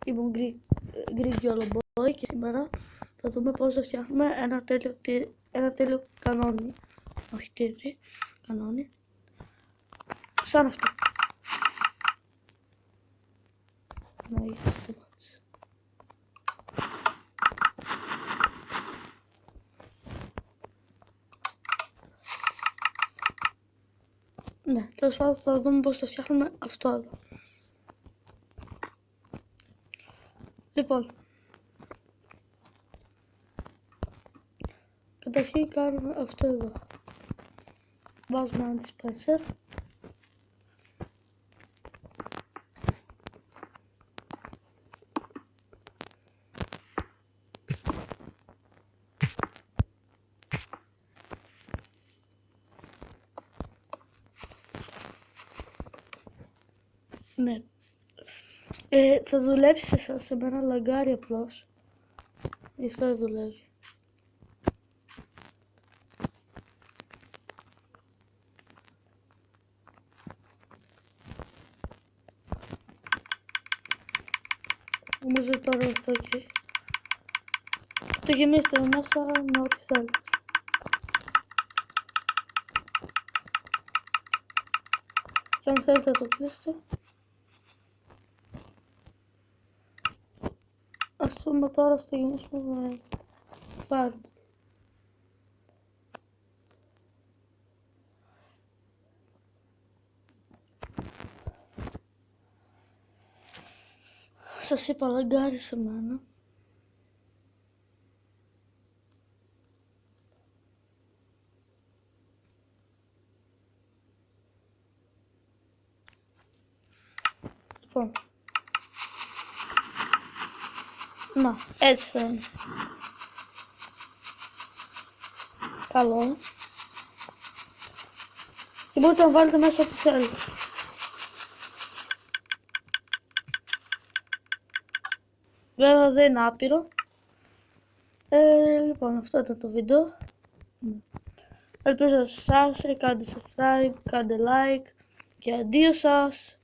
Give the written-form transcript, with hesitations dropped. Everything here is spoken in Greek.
Ήμουν Γκριζιόλο Boy και σήμερα θα δούμε πώς θα φτιάχνουμε ένα τέλειο κανόνι. Όχι TNT, κανόνι. Σαν αυτό. Να είστε μάτς. Ναι, τέλος πάντων θα δούμε πώς θα φτιάχνουμε αυτό εδώ. Λοιπόν, καταρχήν κάνουμε αυτό εδώ. Βάζουμε ένα dispenser. Ναι. Θα δουλέψει σε μένα λαγκάρι απλώς. Γι' αυτό δεν δουλεύει. Νομίζω τώρα αυτό και το γεμίστε μέσα με ό,τι θέλετε. Και αν θέλετε το κλείσετε. Ας πούμε τώρα στο γεμίσουμε με φάρμα. Σας είπα λαγκάρι σε μένα. Λοιπόν. Να, έτσι θα είναι. Καλό. Και μπορείτε να βάλετε μέσα ό,τι θέλετε. Βέβαια δεν είναι άπειρο. Λοιπόν, αυτό ήταν το βίντεο. Ελπίζω να σας άρεσε, κάντε subscribe, κάντε like και αντίο σας.